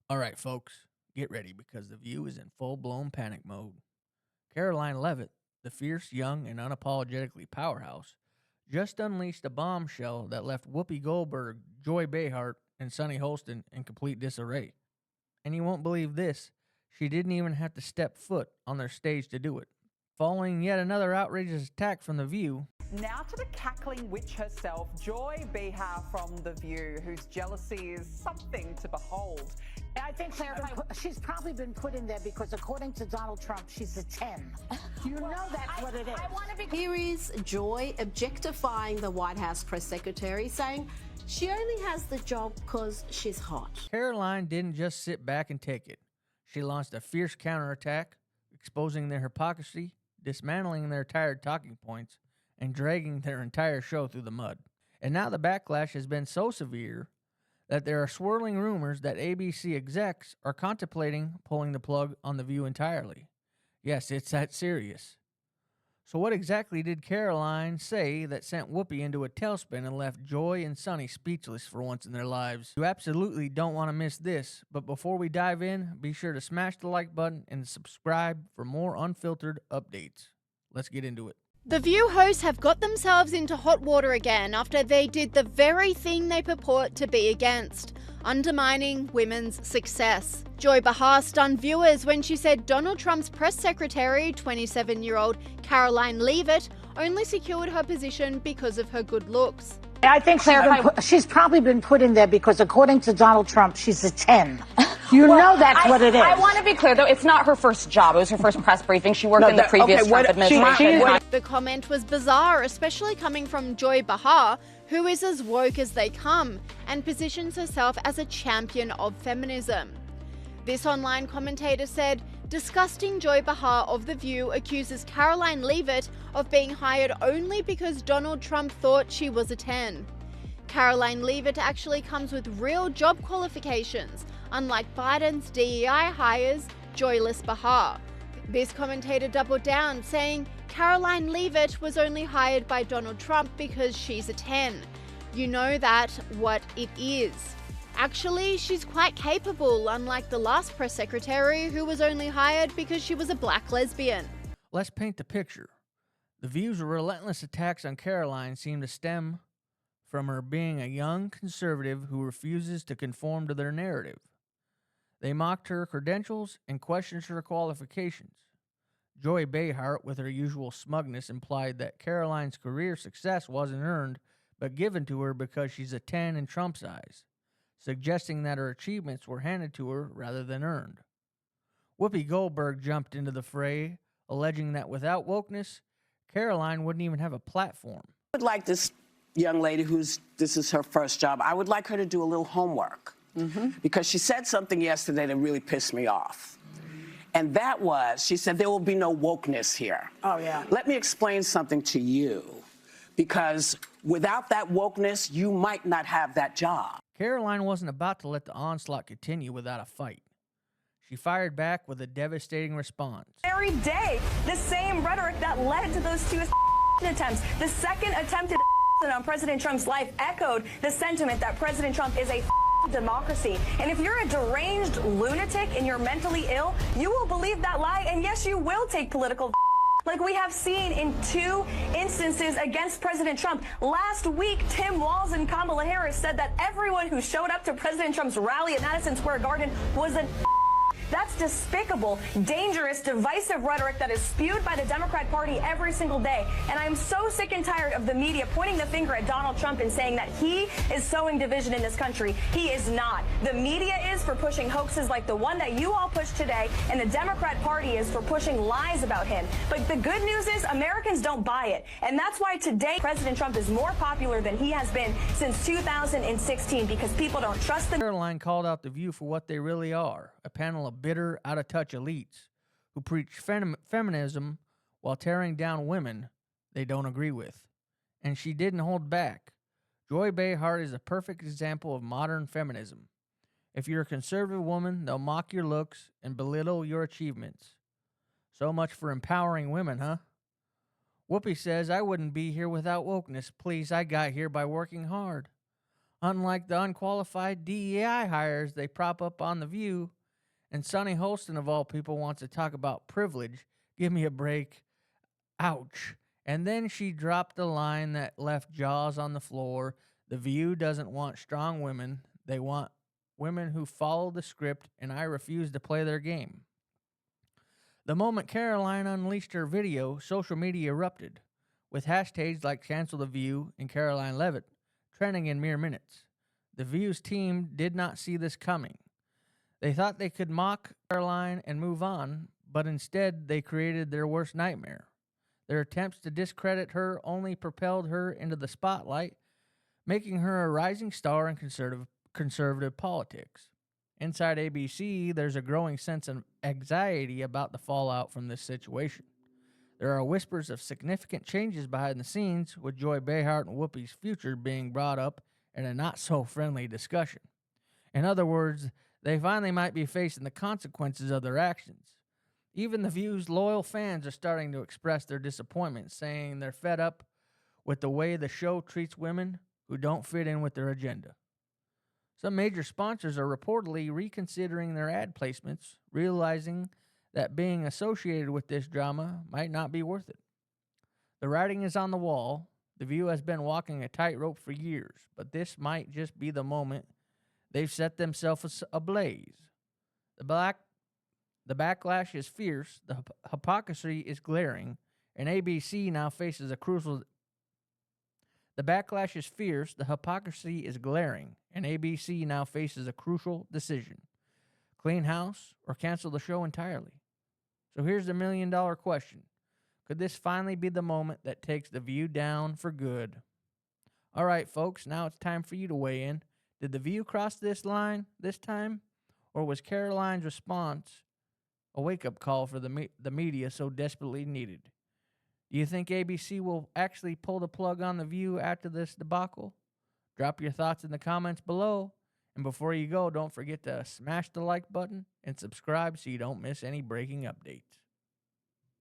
All right, folks, get ready because the View is in full-blown panic mode. Karoline Leavitt, the fierce, young, and unapologetically powerhouse, just unleashed a bombshell that left Whoopi Goldberg, Joy Behar, and Sonny Holston in complete disarray. And you won't believe this, she didn't even have to step foot on their stage to do it. Following yet another outrageous attack from The View, now to the cackling witch herself, Joy Behar from The View, whose jealousy is something to behold. I think she's probably been put in there because, according to Donald Trump, she's a 10. You know that's what it is. Here is Joy objectifying the White House press secretary, saying she only has the job because she's hot. Karoline didn't just sit back and take it. She launched a fierce counterattack, exposing their hypocrisy, dismantling their tired talking points, and dragging their entire show through the mud. And now the backlash has been so severe that there are swirling rumors that ABC execs are contemplating pulling the plug on The View entirely. Yes, it's that serious. So what exactly did Karoline say that sent Whoopi into a tailspin and left Joy and Sonny speechless for once in their lives? You absolutely don't want to miss this, but before we dive in, be sure to smash the like button and subscribe for more unfiltered updates. Let's get into it. The View hosts have got themselves into hot water again after they did the very thing they purport to be against, undermining women's success. Joy Behar stunned viewers when she said Donald Trump's press secretary, 27-year-old Karoline Leavitt, only secured her position because of her good looks. I think she's probably been put in there because, according to Donald Trump, she's a 10. You know that's what it is. I want to be clear, though, it's not her first job. It was her first press briefing. She worked in the previous Trump administration. The comment was bizarre, especially coming from Joy Behar, who is as woke as they come and positions herself as a champion of feminism. This online commentator said, disgusting Joy Behar of The View accuses Karoline Leavitt of being hired only because Donald Trump thought she was a 10. Karoline Leavitt actually comes with real job qualifications, unlike Biden's DEI hires, Joyless Behar. This commentator doubled down, saying Karoline Leavitt was only hired by Donald Trump because she's a 10. You know that what it is. Actually, she's quite capable, unlike the last press secretary who was only hired because she was a black lesbian. Let's paint the picture. The View's relentless attacks on Karoline seem to stem from her being a young conservative who refuses to conform to their narrative. They mocked her credentials and questioned her qualifications. Joy Behar, with her usual smugness, implied that Karoline's career success wasn't earned, but given to her because she's a 10 in Trump's eyes, suggesting that her achievements were handed to her rather than earned. Whoopi Goldberg jumped into the fray, alleging that without wokeness, Karoline wouldn't even have a platform. I would like this young lady this is her first job, I would like her to do a little homework. Because she said something yesterday that really pissed me off. And that was, she said, there will be no wokeness here. Oh, yeah. Let me explain something to you. Because without that wokeness, you might not have that job. Karoline wasn't about to let the onslaught continue without a fight. She fired back with a devastating response. Every day, the same rhetoric that led to those two attempts. The second attempted on President Trump's life echoed the sentiment that President Trump is a democracy. And if you're a deranged lunatic and you're mentally ill, you will believe that lie, and yes, you will take political like we have seen in 2 instances against President Trump. Last week, Tim Walz and Kamala Harris said that everyone who showed up to President Trump's rally at Madison Square Garden was a That's despicable, dangerous, divisive rhetoric that is spewed by the Democrat Party every single day. And I'm so sick and tired of the media pointing the finger at Donald Trump and saying that he is sowing division in this country. He is not. The media is for pushing hoaxes like the one that you all pushed today, and the Democrat Party is for pushing lies about him. But the good news is Americans don't buy it. And that's why today President Trump is more popular than he has been since 2016, because people don't trust the... Karoline called out The View for what they really are, a panel of bitter, out-of-touch elites who preach feminism while tearing down women they don't agree with. And she didn't hold back. Joy Behar is a perfect example of modern feminism. If you're a conservative woman, they'll mock your looks and belittle your achievements. So much for empowering women, huh? Whoopi says, I wouldn't be here without wokeness. Please, I got here by working hard. Unlike the unqualified DEI hires they prop up on The View, and Sonny Holston, of all people, wants to talk about privilege. Give me a break. Ouch. And then she dropped a line that left jaws on the floor. The View doesn't want strong women. They want women who follow the script, and I refuse to play their game. The moment Karoline unleashed her video, social media erupted, with hashtags like Cancel the View and Karoline Leavitt trending in mere minutes. The View's team did not see this coming. They thought they could mock Karoline and move on, but instead they created their worst nightmare. Their attempts to discredit her only propelled her into the spotlight, making her a rising star in conservative politics. Inside ABC, there's a growing sense of anxiety about the fallout from this situation. There are whispers of significant changes behind the scenes, with Joy Behar and Whoopi's future being brought up in a not-so-friendly discussion. In other words, they finally might be facing the consequences of their actions. Even The View's loyal fans are starting to express their disappointment, saying they're fed up with the way the show treats women who don't fit in with their agenda. Some major sponsors are reportedly reconsidering their ad placements, realizing that being associated with this drama might not be worth it. The writing is on the wall. The View has been walking a tightrope for years, but this might just be the moment they've set themselves ablaze. The backlash is fierce, the hypocrisy is glaring, and ABC now faces a crucial... The backlash is fierce, the hypocrisy is glaring, and ABC now faces a crucial decision. Clean house or cancel the show entirely? So here's the million-dollar question. Could this finally be the moment that takes The View down for good? All right, folks, now it's time for you to weigh in. Did The View cross this line this time? Or was Karoline's response a wake-up call for the media so desperately needed? Do you think ABC will actually pull the plug on The View after this debacle? Drop your thoughts in the comments below. And before you go, don't forget to smash the like button and subscribe so you don't miss any breaking updates.